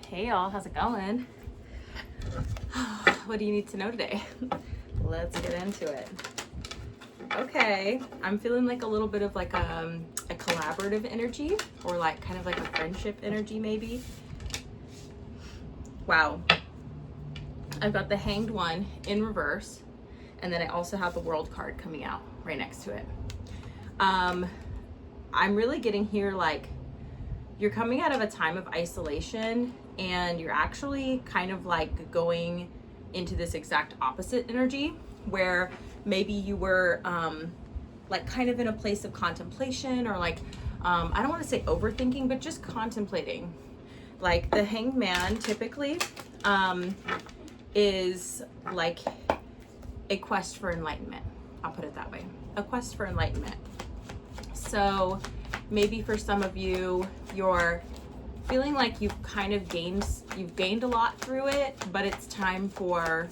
Hey y'all, how's it going? What do you need to know today? Let's get into it. Okay, I'm feeling like a little bit of like a collaborative energy, or like kind of like a friendship energy maybe. Wow. I've got the Hanged One in reverse, and then I also have the World card coming out right next to it. I'm really getting here like you're coming out of a time of isolation, and you're actually kind of like going into this exact opposite energy where maybe you were like kind of in a place of contemplation, or like I don't want to say overthinking, but just contemplating. Like the Hanged Man typically is like a quest for enlightenment. I'll put it that way, a quest for enlightenment. So maybe for some of you, you're feeling like you've gained a lot through it, but it's time for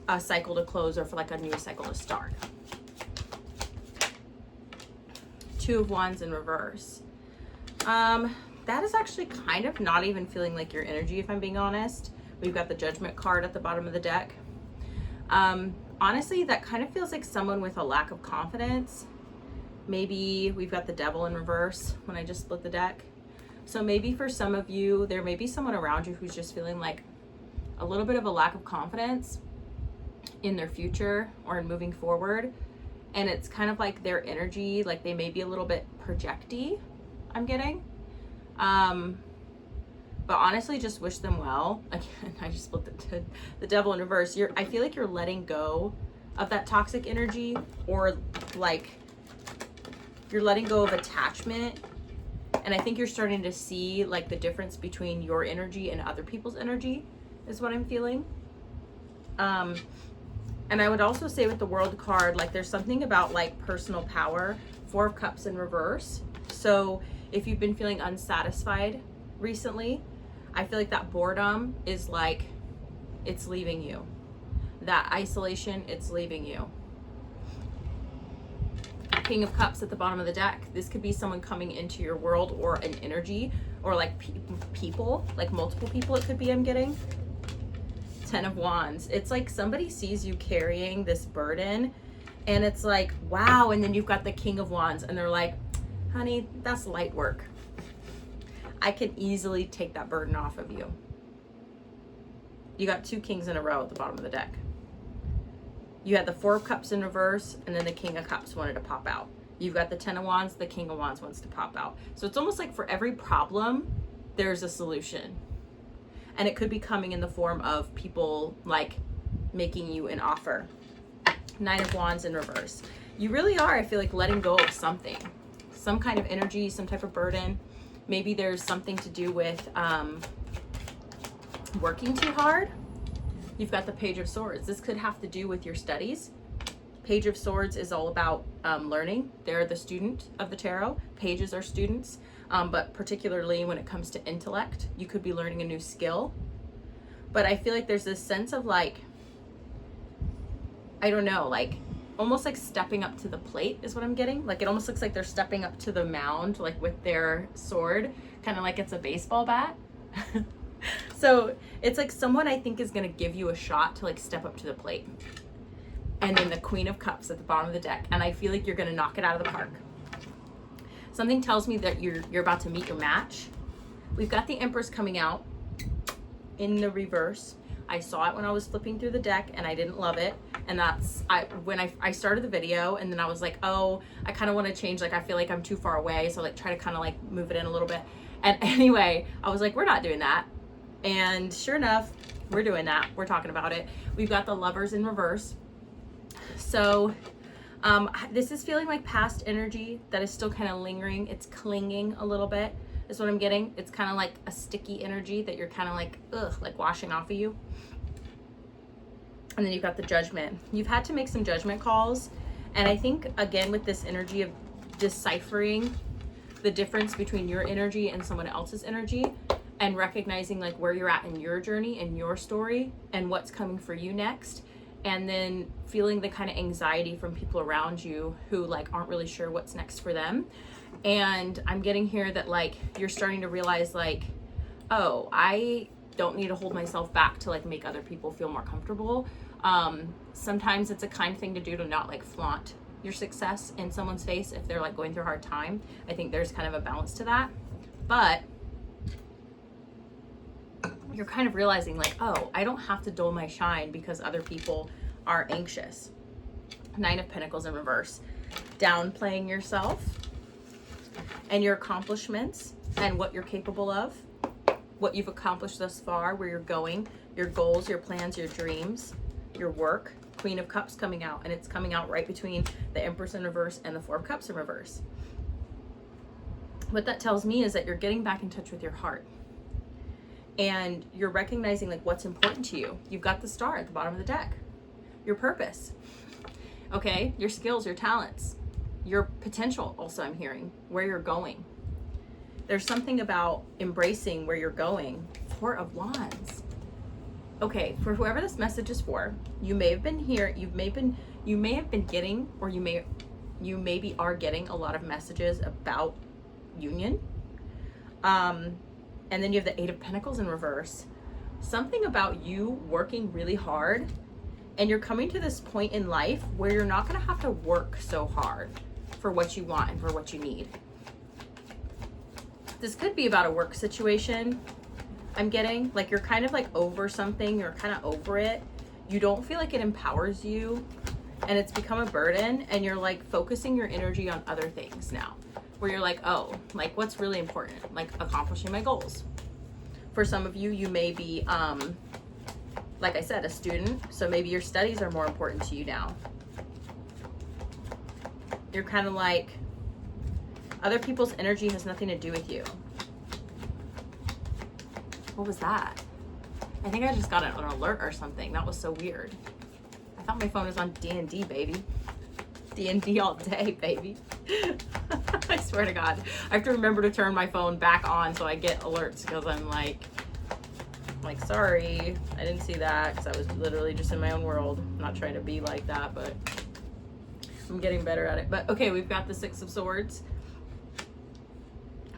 a cycle to close, or for like a new cycle to start. Two of Wands in reverse. That is actually kind of not even feeling like your energy, if I'm being honest. We've got the Judgment card at the bottom of the deck. Honestly, that kind of feels like someone with a lack of confidence. Maybe we've got the Devil in reverse when I just split the deck. So maybe for some of you, there may be someone around you who's just feeling like a little bit of a lack of confidence in their future or in moving forward. And it's kind of like their energy, like they may be a little bit projecty, I'm getting. But honestly, just wish them well. Again, I just split the Devil in reverse. I feel like you're letting go of that toxic energy, or like you're letting go of attachment. And I think you're starting to see like the difference between your energy and other people's energy is what I'm feeling. And I would also say with the World card, like there's something about like personal power. Four of Cups in reverse. So if you've been feeling unsatisfied recently, I feel like that boredom is like, it's leaving you. That isolation, it's leaving you. King of Cups at the bottom of the deck. This could be someone coming into your world, or an energy, or like people, like multiple people it could be, I'm getting. Ten of Wands. It's like somebody sees you carrying this burden, and it's like, wow. And then you've got the King of Wands, and they're like, honey, that's light work. I can easily take that burden off of you. You got two kings in a row at the bottom of the deck. You had the Four of Cups in reverse, and then the King of Cups wanted to pop out. You've got the Ten of Wands, the King of Wands wants to pop out. So it's almost like for every problem, there's a solution. And it could be coming in the form of people like making you an offer. Nine of Wands in reverse. You really are, I feel like, letting go of something. Some kind of energy, some type of burden. Maybe there's something to do with working too hard. You've got the Page of Swords. This could have to do with your studies. Page of Swords is all about learning. They're the student of the tarot. Pages are students, but particularly when it comes to intellect, you could be learning a new skill. But I feel like there's this sense of like, I don't know, like almost like stepping up to the plate is what I'm getting. Like it almost looks like they're stepping up to the mound, like with their sword, kind of like it's a baseball bat. So it's like someone I think is going to give you a shot to like step up to the plate. And then the Queen of Cups at the bottom of the deck. And I feel like you're going to knock it out of the park. Something tells me that you're about to meet your match. We've got the Empress coming out in the reverse. I saw it when I was flipping through the deck, and I didn't love it. And that's when I started the video, and then I was like, oh, I kind of want to change. Like I feel like I'm too far away. So like try to kind of like move it in a little bit. And anyway, I was like, we're not doing that. And sure enough, we're doing that. We're talking about it. We've got the Lovers in reverse. So this is feeling like past energy that is still kind of lingering. It's clinging a little bit is what I'm getting. It's kind of like a sticky energy that you're kind of like, ugh, like washing off of you. And then you've got the Judgment. You've had to make some judgment calls. And I think, again, with this energy of deciphering the difference between your energy and someone else's energy, and recognizing like where you're at in your journey and your story and what's coming for you next, and then feeling the kind of anxiety from people around you who like aren't really sure what's next for them. And I'm getting here that like you're starting to realize like, oh, I don't need to hold myself back to like make other people feel more comfortable. Sometimes it's a kind thing to do to not like flaunt your success in someone's face if they're like going through a hard time. I think there's kind of a balance to that. But you're kind of realizing like, oh, I don't have to dull my shine because other people are anxious. Nine of Pentacles in reverse. Downplaying yourself and your accomplishments and what you're capable of, what you've accomplished thus far, where you're going, your goals, your plans, your dreams, your work. Queen of Cups coming out, and it's coming out right between the Empress in reverse and the Four of Cups in reverse. What that tells me is that you're getting back in touch with your heart. And you're recognizing like what's important to you. You've got the star at the bottom of the deck. Your purpose. Okay, your skills, your talents, your potential also I'm hearing, where you're going. There's something about embracing where you're going. Four of Wands. Okay, for whoever this message is for, you may have been here, you may have been getting, or you maybe are getting a lot of messages about union. And then you have the Eight of Pentacles in reverse. Something about you working really hard, and you're coming to this point in life where you're not gonna have to work so hard for what you want and for what you need. This could be about a work situation. I'm getting like you're kind of like over something, you're kind of over it. You don't feel like it empowers you, and it's become a burden, and you're like focusing your energy on other things now, where you're like, oh, like what's really important? Like accomplishing my goals. For some of you, you may be, like I said, a student, so maybe your studies are more important to you now. You're kind of like, other people's energy has nothing to do with you. What was that? I think I just got an alert or something. That was so weird. I thought my phone was on D&D, baby. D&D all day, baby. I swear to God. I have to remember to turn my phone back on so I get alerts, because I'm like, sorry, I didn't see that, because I was literally just in my own world. I'm not trying to be like that, but I'm getting better at it. But okay, we've got the Six of Swords.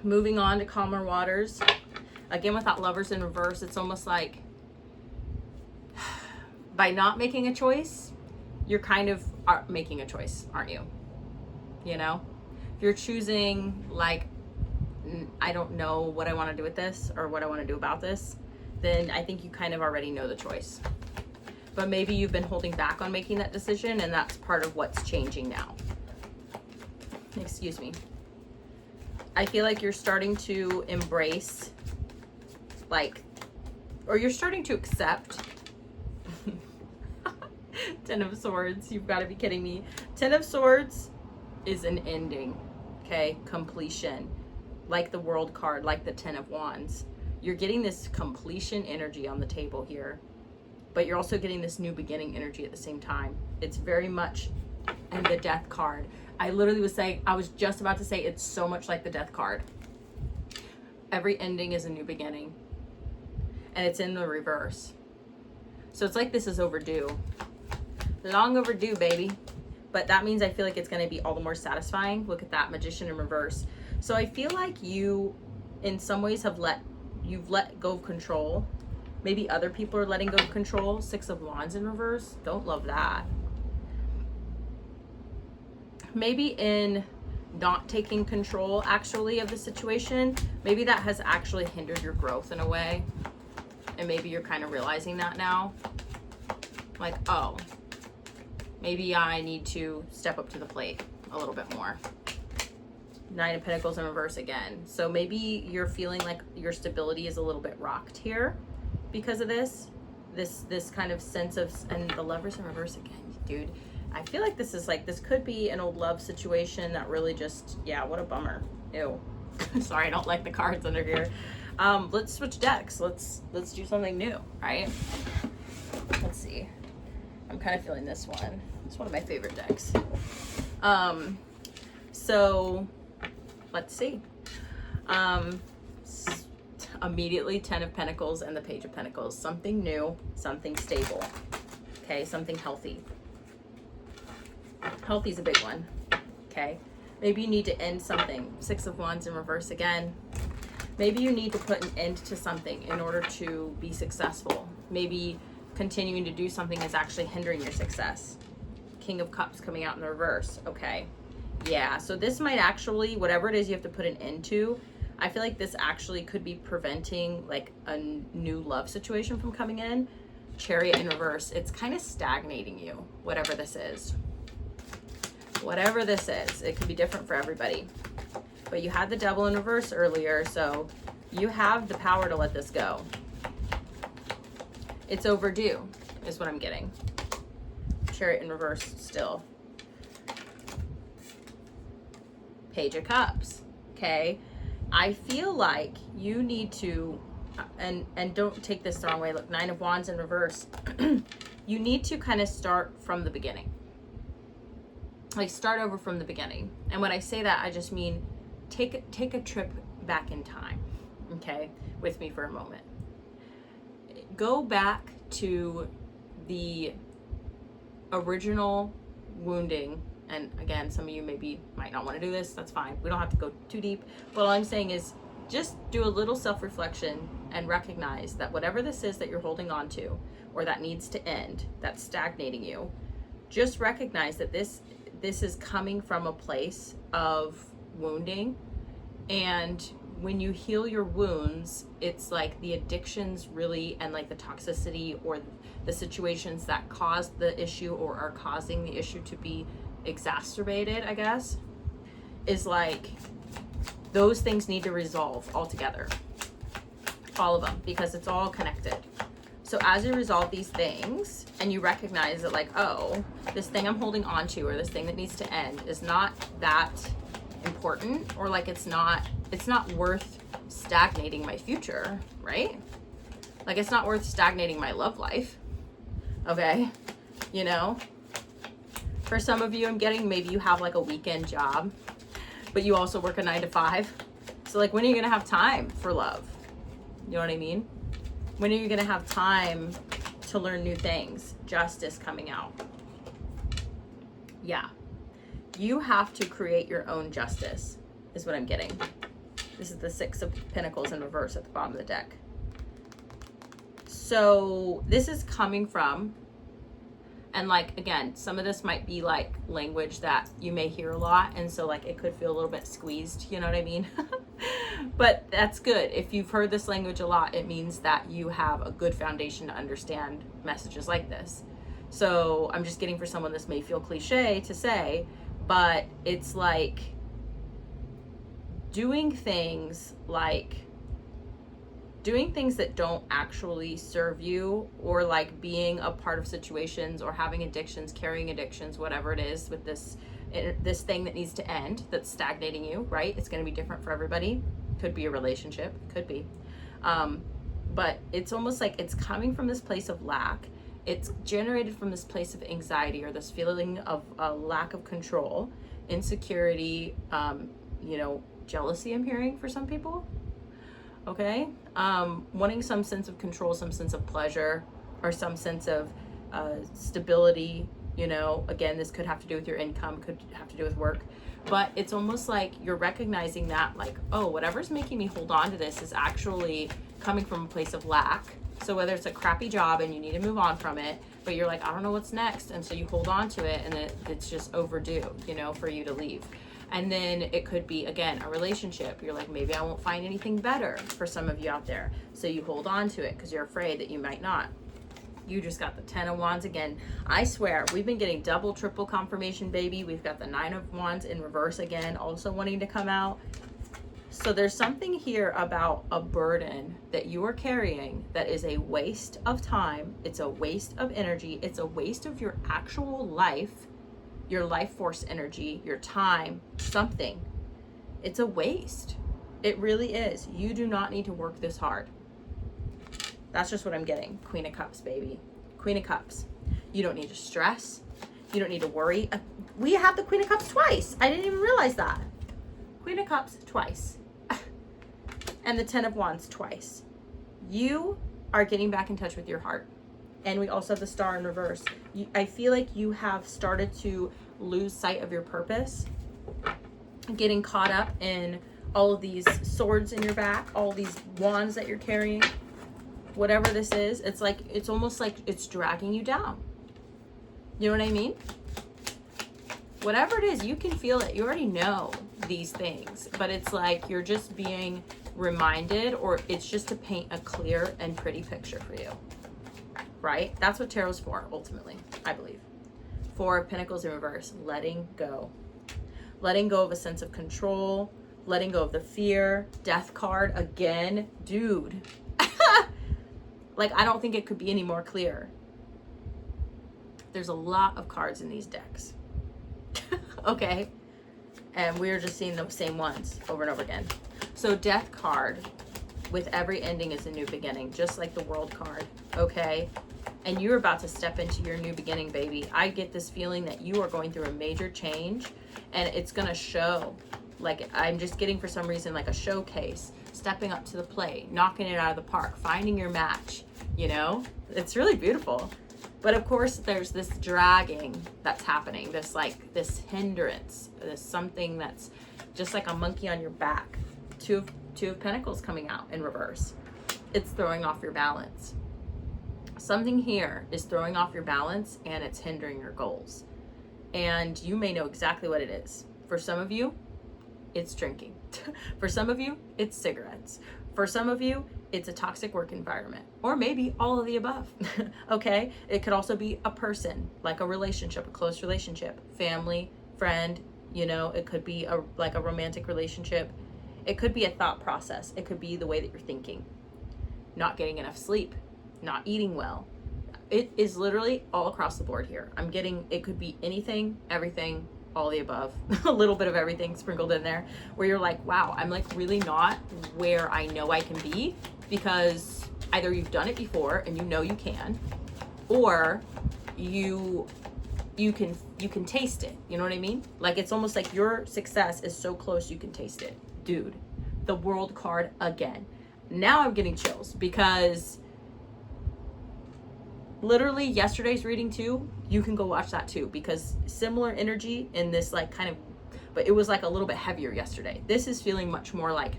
Moving on to calmer waters. Again, with that Lovers in reverse, it's almost like by not making a choice, you're kind of making a choice, aren't you? You know? If you're choosing, like, I don't know what I want to do with this or what I want to do about this, then I think you kind of already know the choice. But maybe you've been holding back on making that decision, and that's part of what's changing now. Excuse me. I feel like you're starting to embrace, like, or you're starting to accept. Ten of Swords, you've got to be kidding me. Ten of Swords is an ending, okay? Completion. Like the World card, like the Ten of Wands. You're getting this completion energy on the table here, but you're also getting this new beginning energy at the same time. It's very much, and the Death card. I literally was saying, I was just about to say, it's so much like the Death card. Every ending is a new beginning, and it's in the reverse. So it's like this is overdue. Long overdue, baby. But that means I feel like it's going to be all the more satisfying. Look at that, Magician in reverse. So I feel like you, in some ways, you've let go of control. Maybe other people are letting go of control. Six of Wands in reverse. Don't love that. Maybe in not taking control, actually, of the situation, maybe that has actually hindered your growth in a way. And maybe you're kind of realizing that now. Like, oh, maybe I need to step up to the plate a little bit more. Nine of Pentacles in reverse again. So maybe you're feeling like your stability is a little bit rocked here because of this kind of sense of, and the Lovers in reverse again, dude. I feel like this is like, this could be an old love situation that really just, yeah, what a bummer. Ew. Sorry, I don't like the cards under here. Let's switch decks. Let's do something new, right? Let's see. I'm kind of feeling this one. It's one of my favorite decks. So let's see. Immediately Ten of Pentacles and the Page of Pentacles. Something new, something stable. Okay, something healthy. Healthy's a big one. Okay. Maybe you need to end something. Six of Wands in reverse again. Maybe you need to put an end to something in order to be successful. Maybe continuing to do something is actually hindering your success. King of Cups coming out in the reverse. Okay. Yeah, so this might actually, whatever it is you have to put an end to, I feel like this actually could be preventing like a new love situation from coming in. Chariot in reverse. It's kind of stagnating you, whatever this is. Whatever this is. It could be different for everybody. But you had the Devil in reverse earlier, so you have the power to let this go. It's overdue, is what I'm getting. Chariot in reverse still. Page of Cups. Okay. I feel like you need to, and don't take this the wrong way. Look, Nine of Wands in reverse. You need to kind of start from the beginning. Like start over from the beginning. And when I say that, I just mean take a trip back in time. Okay, with me for a moment. Go back to the original wounding. And again, some of you might not want to do this. That's fine. We don't have to go too deep. But all I'm saying is just do a little self-reflection and recognize that whatever this is that you're holding on to or that needs to end, that's stagnating you, just recognize that this is coming from a place of wounding. And when you heal your wounds, it's like the addictions really, and like the toxicity or the situations that caused the issue or are causing the issue to be exacerbated, I guess, is like those things need to resolve altogether. All of them, because it's all connected. So as you resolve these things and you recognize that like, oh, this thing I'm holding on to or this thing that needs to end is not that important, or like it's not worth stagnating my future, right? Like it's not worth stagnating my love life. Okay? You know? For some of you, I'm getting maybe you have like a weekend job, but you also work a 9 to 5. So like, when are you going to have time for love? You know what I mean? When are you going to have time to learn new things? Justice coming out. Yeah. You have to create your own justice, is what I'm getting. This is the 6 of Pentacles in reverse at the bottom of the deck. So this is coming from, and like, again, some of this might be like language that you may hear a lot. And so like, it could feel a little bit squeezed, you know what I mean? But that's good. If you've heard this language a lot, it means that you have a good foundation to understand messages like this. So I'm just getting, for someone, this may feel cliche to say, but it's like doing things that don't actually serve you, or like being a part of situations or having addictions, carrying addictions, whatever it is with this thing that needs to end, that's stagnating you, right? It's going to be different for everybody. Could be a relationship, could be. But it's almost like it's coming from this place of lack. It's generated from this place of anxiety or this feeling of a lack of control, insecurity, jealousy I'm hearing for some people. Okay, wanting some sense of control, some sense of pleasure, or some sense of stability. Again, this could have to do with your income, could have to do with work, but it's almost like you're recognizing that like, oh, whatever's making me hold on to this is actually coming from a place of lack. So whether it's a crappy job and you need to move on from it, but you're like, I don't know what's next, and so you hold on to it, and it's just overdue, for you to leave. And then it could be, again, a relationship. You're like, maybe I won't find anything better for some of you out there. So you hold on to it because you're afraid that you might not. You just got the 10 of Wands again. I swear, we've been getting double, triple confirmation, baby. We've got the 9 of Wands in reverse again, also wanting to come out. So there's something here about a burden that you are carrying that is a waste of time. It's a waste of energy. It's a waste of your actual life. Your life force energy, your time, something. It's a waste. It really is. You do not need to work this hard. That's just what I'm getting. Queen of Cups, baby. Queen of Cups. You don't need to stress. You don't need to worry. We have the Queen of Cups twice. I didn't even realize that. Queen of Cups twice. And the 10 of Wands twice. You are getting back in touch with your heart. And we also have the Star in reverse. I feel like you have started to lose sight of your purpose, getting caught up in all of these swords in your back, all these wands that you're carrying, whatever this is, it's like, it's almost like it's dragging you down. You know what I mean? Whatever it is, you can feel it. You already know these things, but it's like you're just being reminded, or it's just to paint a clear and pretty picture for you, right? That's what tarot's for, ultimately, I believe. Four of Pentacles in reverse, letting go. Letting go of a sense of control, letting go of the fear. Death card again, dude. Like, I don't think it could be any more clear. There's a lot of cards in these decks. Okay? And we're just seeing the same ones over and over again. So death card, with every ending is a new beginning, just like the world card, okay? And you're about to step into your new beginning, baby. I get this feeling that you are going through a major change, and it's gonna show. Like, I'm just getting, for some reason, like a showcase, stepping up to the plate, knocking it out of the park, finding your match, you know? It's really beautiful. But of course, there's this dragging that's happening, this like, this hindrance, this something that's just like a monkey on your back. Two of Pentacles coming out in reverse. It's throwing off your balance. Something here is throwing off your balance, and it's hindering your goals. And you may know exactly what it is. For some of you, it's drinking. For some of you, it's cigarettes. For some of you, it's a toxic work environment, or maybe all of the above. Okay? It could also be a person, like a relationship, a close relationship, family, friend, you know, it could be like a romantic relationship. It could be a thought process. It could be the way that you're thinking. Not getting enough sleep, not eating well. It is literally all across the board here. I'm getting, it could be anything, everything, all the above, a little bit of everything sprinkled in there, where you're like, wow, I'm like really not where I know I can be, because either you've done it before and you know you can, or you can taste it. You know what I mean? Like, it's almost like your success is so close you can taste it. Dude, the world card again. Now I'm getting chills, because literally yesterday's reading too, you can go watch that too, because similar energy in this like kind of, but it was like a little bit heavier yesterday. This is feeling much more like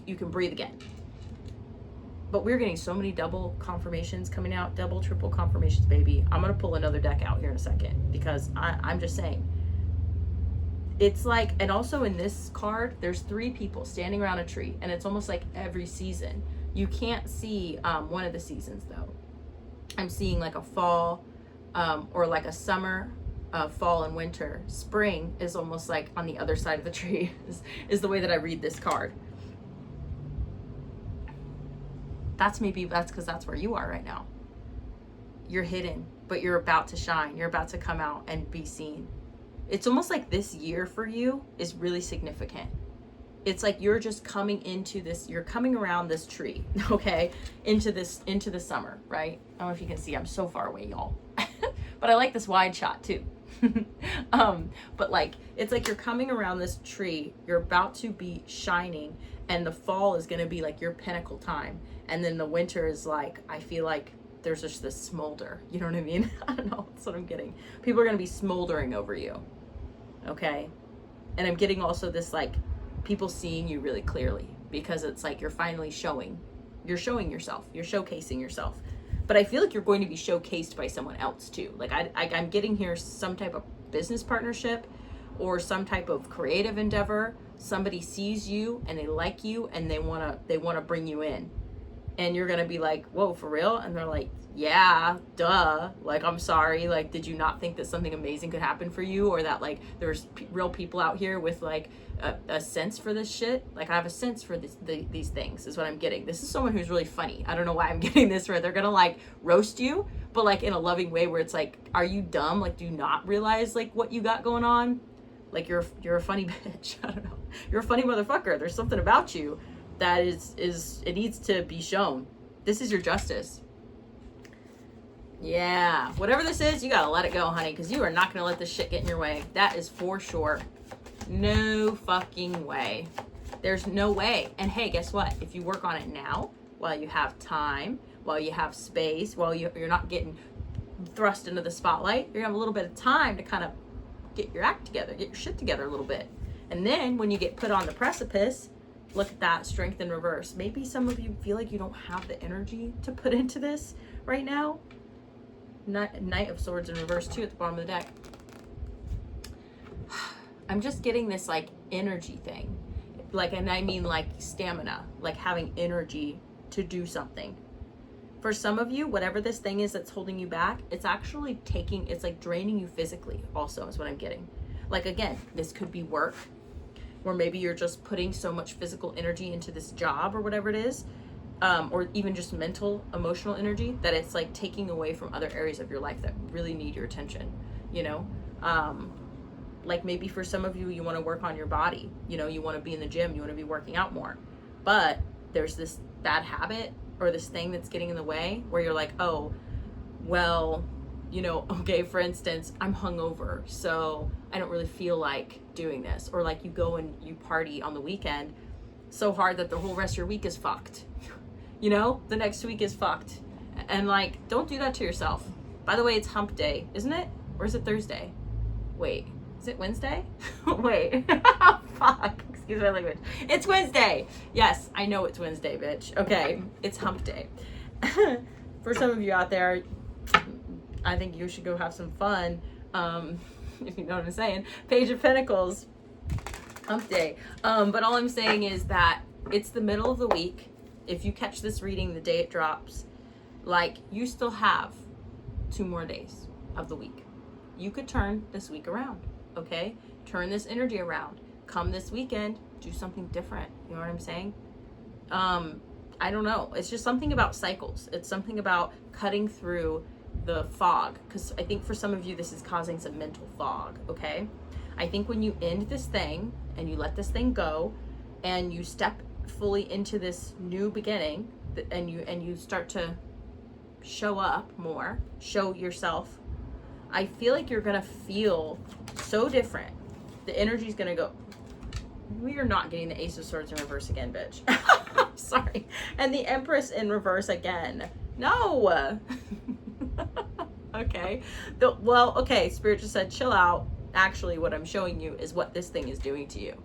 you can breathe again. But we're getting so many double confirmations coming out, double, triple confirmations, baby. I'm gonna pull another deck out here in a second, because I'm just saying. It's like, and also in this card, there's 3 people standing around a tree, and it's almost like every season. You can't see one of the seasons though. I'm seeing like a fall, or like a summer, fall and winter. Spring is almost like on the other side of the tree is the way that I read this card. That's because that's where you are right now. You're hidden, but you're about to shine. You're about to come out and be seen. It's almost like this year for you is really significant. It's like you're just coming into this, you're coming around this tree, okay, into the summer, right? I don't know if you can see, I'm so far away, y'all. But I like this wide shot too. But like, it's like you're coming around this tree, you're about to be shining, and the fall is going to be like your pinnacle time. And then the winter is like, I feel like there's just this smolder, you know what I mean? I don't know, that's what I'm getting. People are going to be smoldering over you, okay? And I'm getting also this like, people seeing you really clearly, because it's like you're finally showing yourself, you're showcasing yourself. But I feel like you're going to be showcased by someone else too. Like I'm getting here some type of business partnership or some type of creative endeavor. Somebody sees you and they like you and they wanna bring you in, and you're gonna be like, whoa, for real? And they're like, yeah, duh. Like, I'm sorry. Like, did you not think that something amazing could happen for you, or that like there's real people out here with like a sense for this shit? Like, I have a sense for these things is what I'm getting. This is someone who's really funny. I don't know why I'm getting this, where they're gonna like roast you, but like in a loving way, where it's like, are you dumb? Like, do you not realize like what you got going on? Like, you're a funny bitch. I don't know. You're a funny motherfucker. There's something about you that is it needs to be shown. This is your justice. Yeah, whatever this is, you gotta let it go, honey, because you are not gonna let this shit get in your way. That is for sure. No fucking way. There's no way. And hey, guess what? If you work on it now, while you have time, while you have space, while you're not getting thrust into the spotlight, you're gonna have a little bit of time to kind of get your act together, get your shit together a little bit. And then when you get put on the precipice, look at that, strength in reverse. Maybe some of you feel like you don't have the energy to put into this right now. Knight of Swords in reverse too at the bottom of the deck. I'm just getting this like energy thing. Like, and I mean like stamina, like having energy to do something. For some of you, whatever this thing is that's holding you back, it's actually it's like draining you physically also is what I'm getting. Like, again, this could be work, or maybe you're just putting so much physical energy into this job or whatever it is, or even just mental, emotional energy, that it's like taking away from other areas of your life that really need your attention, you know? Like maybe for some of you, you want to work on your body, you know, you want to be in the gym, you want to be working out more, but there's this bad habit or this thing that's getting in the way where you're like, oh, well, you know, okay, for instance, I'm hungover, so I don't really feel like doing this. Or like you go and you party on the weekend so hard that the whole rest of your week is fucked. You know, the next week is fucked. And like, don't do that to yourself. By the way, it's hump day, isn't it? Or is it Thursday? Wait, is it Wednesday? Wait, fuck, excuse my language. It's Wednesday. Yes, I know it's Wednesday, bitch. Okay, it's hump day. For some of you out there, I think you should go have some fun. If you know what I'm saying. Page of Pentacles, hump day. But all I'm saying is that it's the middle of the week. If you catch this reading the day it drops, like, you still have 2 more days of the week. You could turn this week around, okay? Turn this energy around. Come this weekend, do something different. You know what I'm saying? I don't know. It's just something about cycles. It's something about cutting through the fog, because I think for some of you this is causing some mental fog, okay? I think when you end this thing and you let this thing go and you step fully into this new beginning, and you start to show up more, show yourself, I feel like you're gonna feel so different. The energy's gonna go. We are not getting the Ace of Swords in reverse again, bitch. Sorry. And the Empress in reverse again. No. Okay. Okay, Spirit just said chill out. Actually, what I'm showing you is what this thing is doing to you.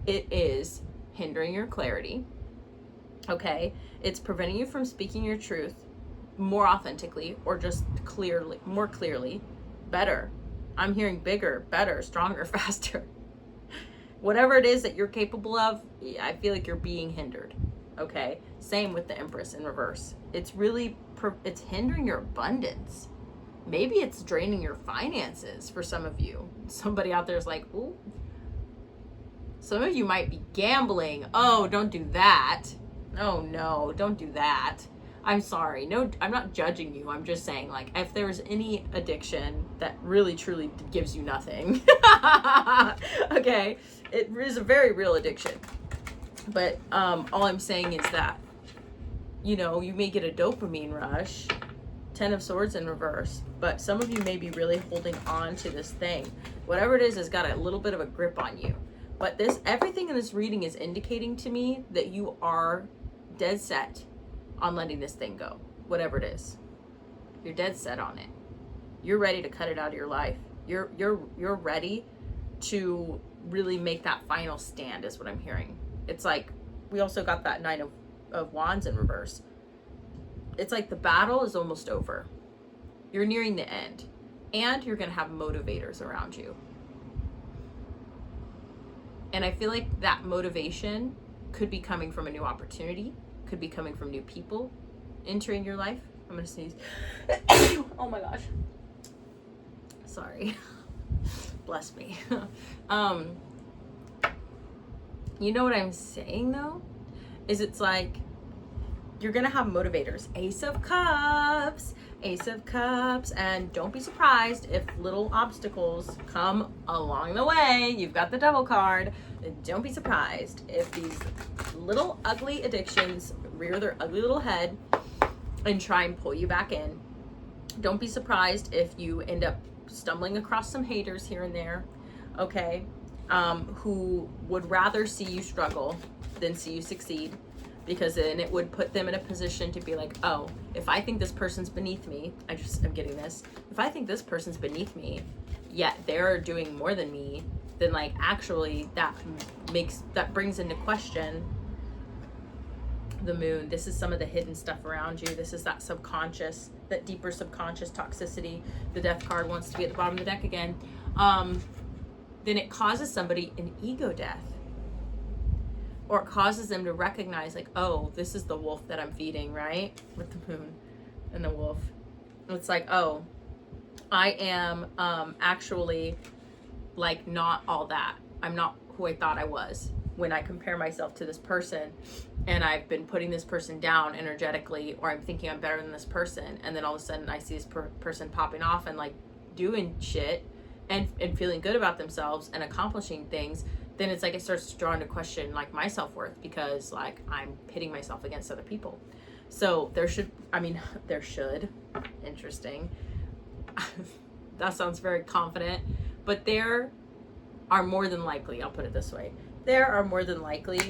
It is hindering your clarity. Okay? It's preventing you from speaking your truth more authentically, or just clearly, more clearly, better. I'm hearing bigger, better, stronger, faster. Whatever it is that you're capable of, I feel like you're being hindered. Okay? Same with the Empress in reverse. It's really, it's hindering your abundance. Maybe it's draining your finances for some of you. Somebody out there is like, ooh. Some of you might be gambling. Oh, don't do that. Oh no, don't do that. I'm sorry. No, I'm not judging you. I'm just saying, like, if there's any addiction that really truly gives you nothing, okay, it is a very real addiction. But all I'm saying is that, you know, you may get a dopamine rush, 10 of Swords in reverse, but some of you may be really holding on to this thing. Whatever it is has got a little bit of a grip on you. But everything in this reading is indicating to me that you are dead set on letting this thing go. Whatever it is, you're dead set on it. You're ready to cut it out of your life. You're ready to really make that final stand, is what I'm hearing. It's like, we also got that 9 of Wands in reverse. It's like the battle is almost over. You're nearing the end, and you're gonna have motivators around you. And I feel like that motivation could be coming from a new opportunity, could be coming from new people entering your life. I'm gonna sneeze. Oh my gosh. Sorry. Bless me. You know what I'm saying though? Is it's like, you're gonna have motivators. Ace of Cups, and don't be surprised if little obstacles come along the way. You've got the Devil card. Don't be surprised if these little ugly addictions rear their ugly little head and try and pull you back in. Don't be surprised if you end up stumbling across some haters here and there, okay, who would rather see you struggle than see you succeed. Because then it would put them in a position to be like, oh, if I think this person's beneath me, I'm getting this. If I think this person's beneath me, yet they're doing more than me, then like actually that brings into question the moon. This is some of the hidden stuff around you. This is that subconscious, that deeper subconscious toxicity. The death card wants to be at the bottom of the deck again. Then it causes somebody an ego death, or it causes them to recognize like, oh, this is the wolf that I'm feeding, right? With the moon and the wolf. It's like, oh, I am actually like not all that. I'm not who I thought I was when I compare myself to this person, and I've been putting this person down energetically, or I'm thinking I'm better than this person, and then all of a sudden I see this person popping off and like doing shit and feeling good about themselves and accomplishing things. Then it's like it starts to draw into question like my self-worth, because like I'm pitting myself against other people. So there should interesting that sounds very confident, but there are more than likely, I'll put it this way, there are more than likely,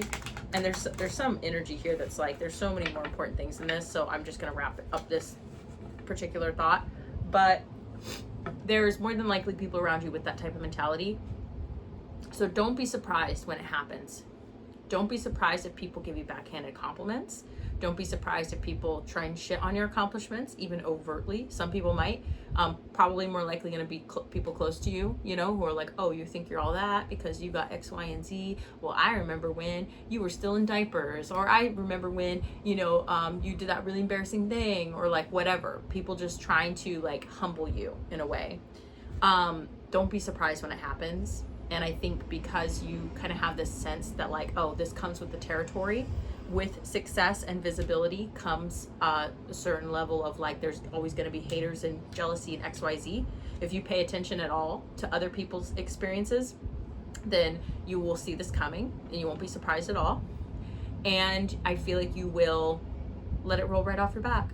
and there's some energy here that's like there's so many more important things in this, so I'm just gonna wrap up this particular thought. But there's more than likely people around you with that type of mentality. So don't be surprised when it happens. Don't be surprised if people give you backhanded compliments. Don't be surprised if people try and shit on your accomplishments, even overtly. Some people might. Probably more likely going to be people close to you, you know, who are like, oh, you think you're all that because you got X, Y, and Z. Well, I remember when you were still in diapers, or I remember when, you know, you did that really embarrassing thing, or like whatever. People just trying to like humble you in a way. Don't be surprised when it happens. And I think because you kind of have this sense that like, oh, this comes with the territory, with success and visibility comes a certain level of like, there's always going to be haters and jealousy and XYZ. If you pay attention at all to other people's experiences, then you will see this coming and you won't be surprised at all. And I feel like you will let it roll right off your back.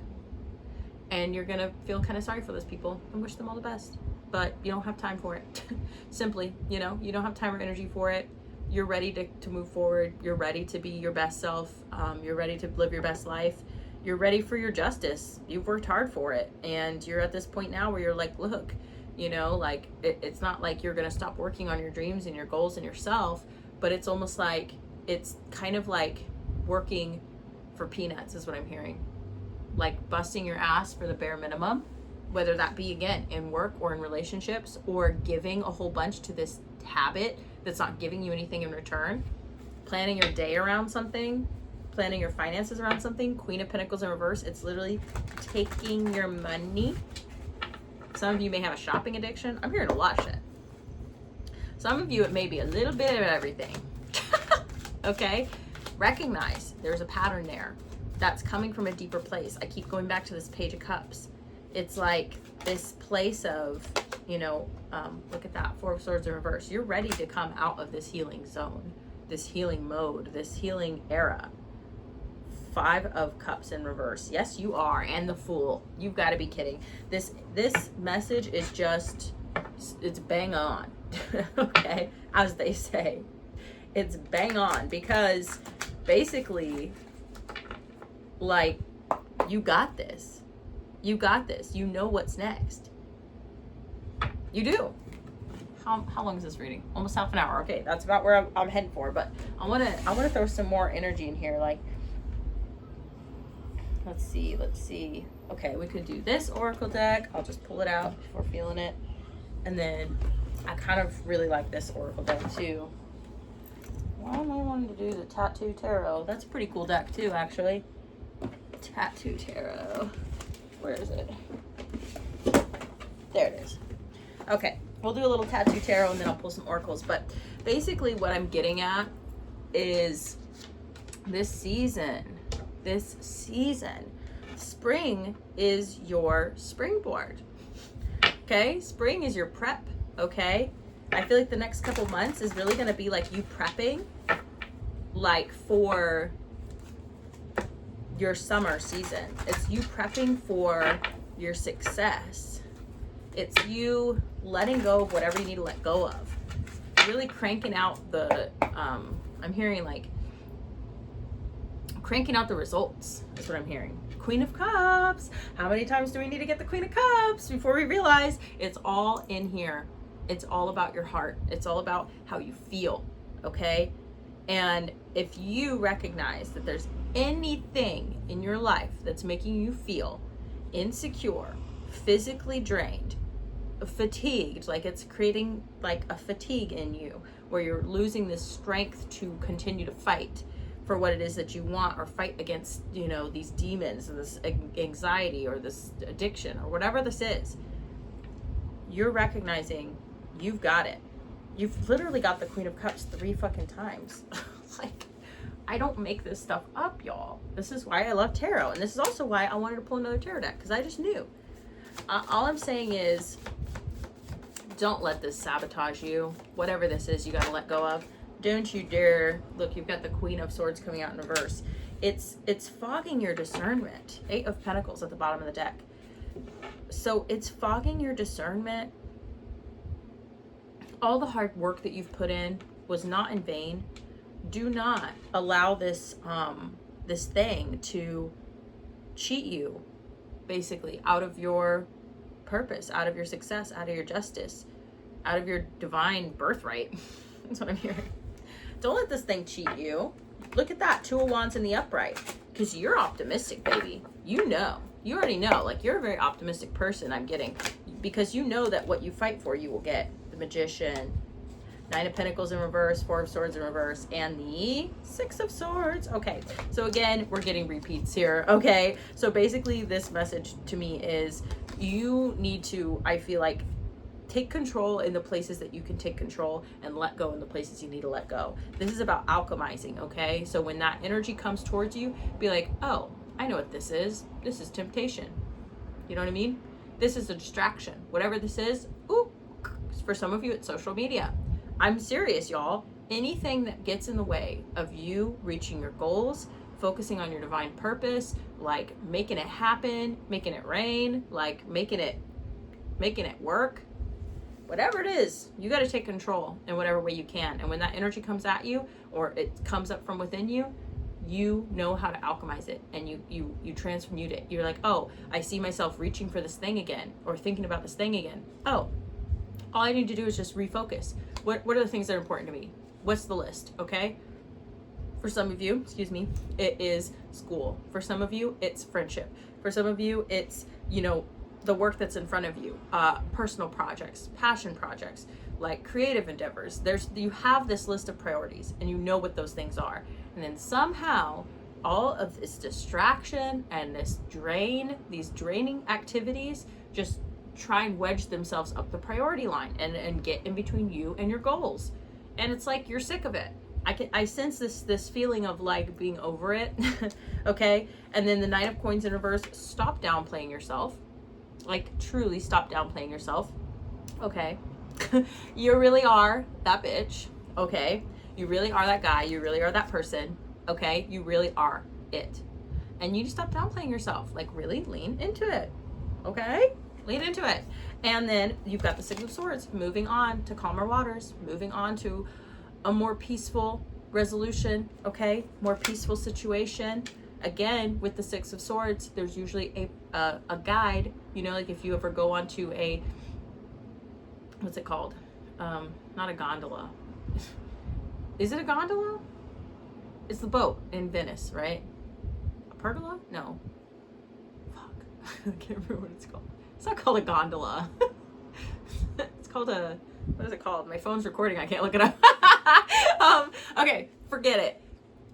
And you're going to feel kind of sorry for those people and wish them all the best. But you don't have time for it. Simply, you know, you don't have time or energy for it. You're ready to move forward. You're ready to be your best self. You're ready to live your best life. You're ready for your justice. You've worked hard for it. And you're at this point now where you're like, look, you know, like it's not like you're going to stop working on your dreams and your goals and yourself, but it's almost like, it's kind of like working for peanuts is what I'm hearing. Like busting your ass for the bare minimum, whether that be again in work or in relationships, or giving a whole bunch to this habit that's not giving you anything in return. Planning your day around something, planning your finances around something. Queen of Pentacles in reverse. It's literally taking your money. Some of you may have a shopping addiction. I'm hearing a lot of shit. Some of you, it may be a little bit of everything. Okay? Recognize there's a pattern there that's coming from a deeper place. I keep going back to this Page of Cups. It's like this place of, you know, look at that, Four of Swords in reverse. You're ready to come out of this healing zone, this healing mode, this healing era. Five of Cups in reverse. Yes, you are. And the Fool. You've got to be kidding. This message is just, it's bang on. Okay? As they say. It's bang on, because basically, like, you got this. You got this. You know what's next. You do. How long is this reading? Almost half an hour. Okay, that's about where I'm heading for. But I wanna throw some more energy in here. Like, let's see. Okay, we could do this Oracle deck. I'll just pull it out before feeling it. And then I kind of really like this Oracle deck too. Why am I wanting to do the Tattoo Tarot? That's a pretty cool deck too, actually. Tattoo Tarot. Where is it? There it is. Okay, we'll do a little Tattoo Tarot and then I'll pull some oracles. But basically what I'm getting at is this season, spring is your springboard. Okay, spring is your prep, okay? I feel like the next couple months is really gonna be like you prepping like for your summer season. It's you prepping for your success. It's you letting go of whatever you need to let go of. Really cranking out the, I'm hearing like, cranking out the results is what I'm hearing. Queen of Cups. How many times do we need to get the Queen of Cups before we realize it's all in here? It's all about your heart. It's all about how you feel, okay? And if you recognize that there's anything in your life that's making you feel insecure, physically drained, fatigued, like it's creating like a fatigue in you where you're losing this strength to continue to fight for what it is that you want, or fight against, you know, these demons and this anxiety or this addiction or whatever this is, you're recognizing you've got it. You've literally got the Queen of Cups 3 fucking times. Like, I don't make this stuff up, y'all. This is why I love tarot. And this is also why I wanted to pull another tarot deck, because I just knew. All I'm saying is, don't let this sabotage you. Whatever this is, you got to let go of. Don't you dare. Look, you've got the Queen of Swords coming out in reverse. It's fogging your discernment. 8 of Pentacles at the bottom of the deck. So it's fogging your discernment. All the hard work that you've put in was not in vain. Do not allow this this thing to cheat you, basically, out of your purpose, out of your success, out of your justice, out of your divine birthright. That's what I'm hearing. Don't let this thing cheat you. Look at that, 2 of Wands in the upright, because you're optimistic, baby. You know, you already know, like, you're a very optimistic person, I'm getting, because you know that what you fight for, you will get. The Magician, 9 of Pentacles in reverse, 4 of Swords in reverse, and the 6 of Swords. Okay, so again, we're getting repeats here, okay? So basically, this message to me is, you need to, I feel like, take control in the places that you can take control, and let go in the places you need to let go. This is about alchemizing, okay? So when that energy comes towards you, be like, oh, I know what this is. This is temptation. You know what I mean? This is a distraction. Whatever this is, ooh, for some of you, it's social media. I'm serious, y'all. Anything that gets in the way of you reaching your goals, focusing on your divine purpose, like making it happen, making it rain, like making it work, whatever it is, you got to take control in whatever way you can. And when that energy comes at you, or it comes up from within you, you know how to alchemize it, and you transmute it. You're like, oh, I see myself reaching for this thing again, or thinking about this thing again. Oh, all I need to do is just refocus. What are the things that are important to me? What's the list? Okay. For some of you, excuse me, it is school. For some of you, it's friendship. For some of you, it's, you know, the work that's in front of you, personal projects, passion projects, like creative endeavors. You have this list of priorities, and you know what those things are. And then somehow all of this distraction and these draining activities just try and wedge themselves up the priority line and get in between you and your goals. And it's like, you're sick of it. I sense this feeling of like being over it. Okay. And then the Knight of Coins in reverse, stop downplaying yourself. Like, truly stop downplaying yourself. Okay. You really are that bitch. Okay. You really are that guy. You really are that person. Okay. You really are it. And you just stop downplaying yourself. Like, really lean into it. Okay. Lean into it. And then you've got the 6 of Swords, moving on to calmer waters, moving on to a more peaceful resolution. Okay. More peaceful situation. Again, with the 6 of Swords, there's usually a guide, you know, like if you ever go onto a, what's it called? Not a gondola. Is it a gondola? It's the boat in Venice, right? A pergola? No. Fuck. I can't remember what it's called. It's not called a gondola. It's called a, what is it called? My phone's recording. I can't look it up. Okay, forget it.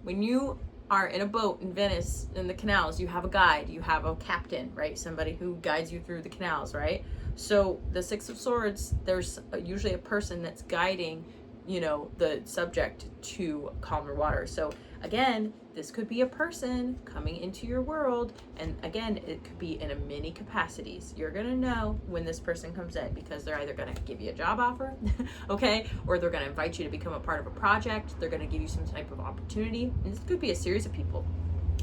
When you are in a boat in Venice, in the canals, you have a guide, you have a captain, right? Somebody who guides you through the canals, right? So the 6 of Swords, there's usually a person that's guiding, you know, the subject to calmer water. So again, this could be a person coming into your world, and again, it could be in a many capacities. You're gonna know when this person comes in, because they're either gonna give you a job offer, okay, or they're gonna invite you to become a part of a project. They're gonna give you some type of opportunity, and this could be a series of people.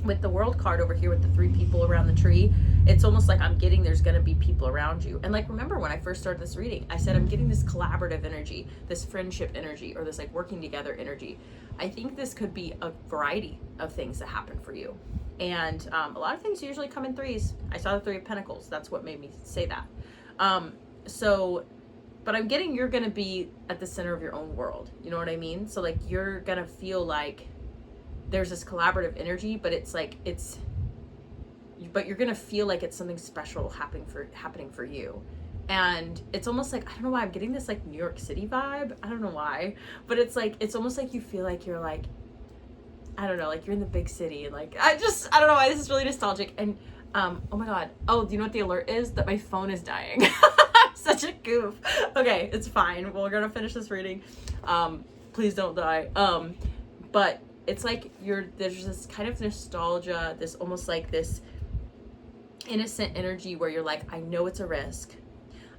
With the World card over here with the 3 people around the tree, it's almost like I'm getting there's going to be people around you. And like, remember when I first started this reading, I said I'm getting this collaborative energy, this friendship energy, or this like working together energy. I think this could be a variety of things that happen for you. And a lot of things usually come in 3s. I saw the 3 of Pentacles. That's what made me say that. So but I'm getting you're gonna be at the center of your own world. You know what I mean? So like you're gonna feel like there's this collaborative energy, but it's like but you're gonna feel like it's something special happening for you. And it's almost like, I don't know why I'm getting this like New York City vibe. I don't know why, but it's like, it's almost like you feel like you're like, I don't know, like you're in the big city. Like, I don't know why this is really nostalgic. And, oh my God. Oh, do you know what the alert is? That my phone is dying. I'm such a goof. Okay, it's fine. We're gonna finish this reading. Please don't die. But it's like there's this kind of nostalgia, this almost like this innocent energy where you're like, I know it's a risk.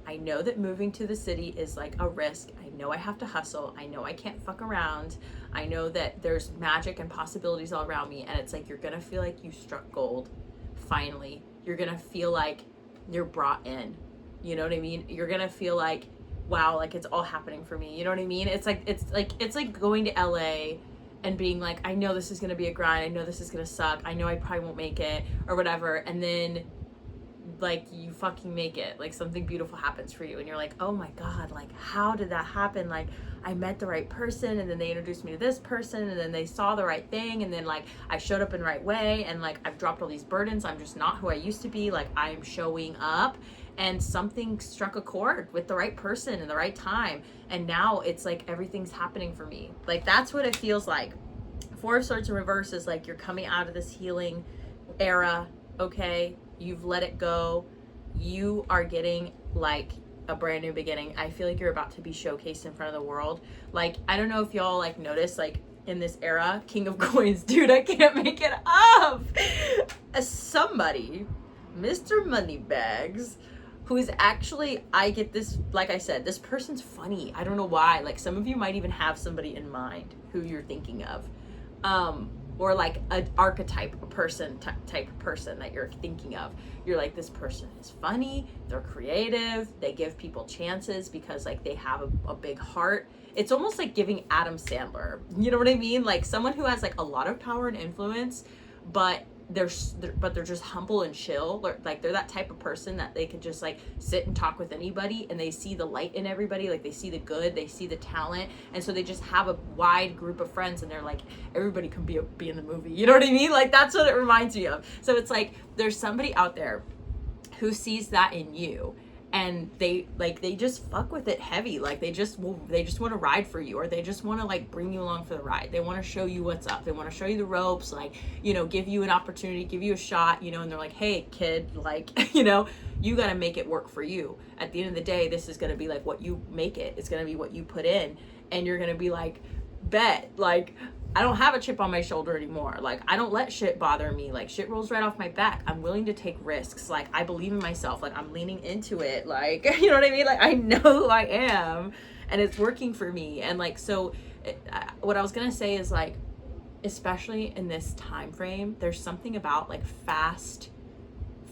I know that moving to the city is like a risk. I know I have to hustle. I know I can't fuck around. I know that there's magic and possibilities all around me. And it's like, you're going to feel like you struck gold. Finally, you're going to feel like you're brought in. You know what I mean? You're going to feel like, wow, like it's all happening for me. You know what I mean? It's like going to LA and being like, I know this is going to be a grind. I know this is going to suck. I know I probably won't make it or whatever. And then like you fucking make it, like something beautiful happens for you and you're like, oh my God, like how did that happen? Like I met the right person and then they introduced me to this person and then they saw the right thing and then like I showed up in the right way and like I've dropped all these burdens. I'm just not who I used to be. Like I'm showing up and something struck a chord with the right person in the right time and now it's like everything's happening for me. Like that's what it feels like. Four of Swords in reverse is like you're coming out of this healing era, okay? You've let it go. You are getting like a brand new beginning. I feel like you're about to be showcased in front of the world. Like, I don't know if y'all like notice, like in this era, King of Coins, dude, I can't make it up. Somebody, Mr. Moneybags, who is actually, I get this, like I said, this person's funny. I don't know why. Like some of you might even have somebody in mind who you're thinking of. Or like an archetype person type person that you're thinking of. You're like, this person is funny, they're creative, they give people chances because like they have a big heart. It's almost like giving Adam Sandler, you know what I mean? Like someone who has like a lot of power and influence, but they're just humble and chill. Like they're that type of person that they could just like sit and talk with anybody and they see the light in everybody. Like they see the good, they see the talent. And so they just have a wide group of friends and they're like, everybody can be in the movie. You know what I mean? Like that's what it reminds me of. So it's like, there's somebody out there who sees that in you and they just fuck with it heavy. Like they just want to ride for you, or they just want to like bring you along for the ride. They want to show you what's up. They want to show you the ropes, like, you know, give you an opportunity, give you a shot, you know, and they're like, hey kid, like, you know, you got to make it work for you. At the end of the day, this is going to be like what you make it. It's going to be what you put in, and you're going to be like, bet, like, I don't have a chip on my shoulder anymore. Like, I don't let shit bother me. Like, shit rolls right off my back. I'm willing to take risks. Like, I believe in myself. Like, I'm leaning into it. Like, you know what I mean? Like, I know who I am and it's working for me. And like, so what I was going to say is like, especially in this time frame, there's something about like fast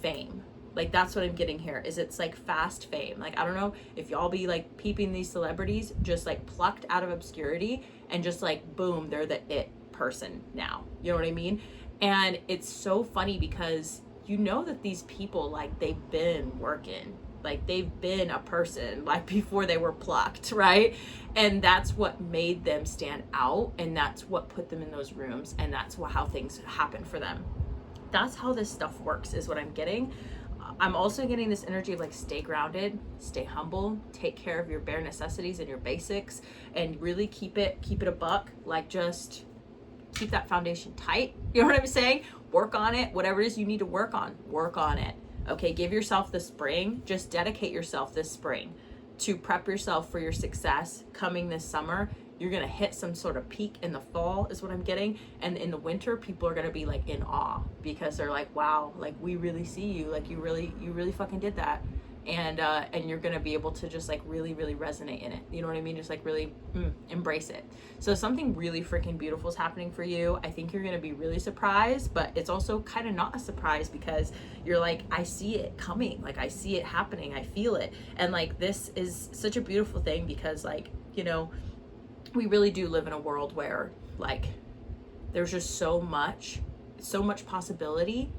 fame. Like that's what I'm getting here, is it's like fast fame. Like, I don't know if y'all be like peeping these celebrities just like plucked out of obscurity and just like, boom, they're the it person now. You know what I mean? And it's so funny because you know that these people, like they've been working, like they've been a person like before they were plucked, right? And that's what made them stand out. And that's what put them in those rooms. And that's how things happen for them. That's how this stuff works, is what I'm getting. I'm also getting this energy of like, stay grounded, stay humble, take care of your bare necessities and your basics, and really keep it a buck. Like, just keep that foundation tight. You know what I'm saying? Work on it. Whatever it is you need to work on it. Okay, give yourself the spring. Just dedicate yourself this spring to prep yourself for your success coming this summer. You're going to hit some sort of peak in the fall, is what I'm getting. And in the winter, people are going to be like in awe, because they're like, wow, like we really see you. Like you really fucking did that. And you're going to be able to just like really, really resonate in it. You know what I mean? Just like really embrace it. So something really freaking beautiful is happening for you. I think you're going to be really surprised, but it's also kind of not a surprise, because you're like, I see it coming. Like I see it happening. I feel it. And like, this is such a beautiful thing, because like, you know, we really do live in a world where like there's just so much possibility.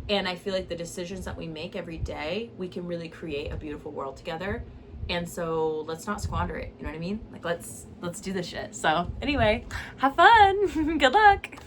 And I feel like the decisions that we make every day, we can really create a beautiful world together. And so let's not squander it. You know what I mean? Like let's do this shit. So anyway, have fun. Good luck.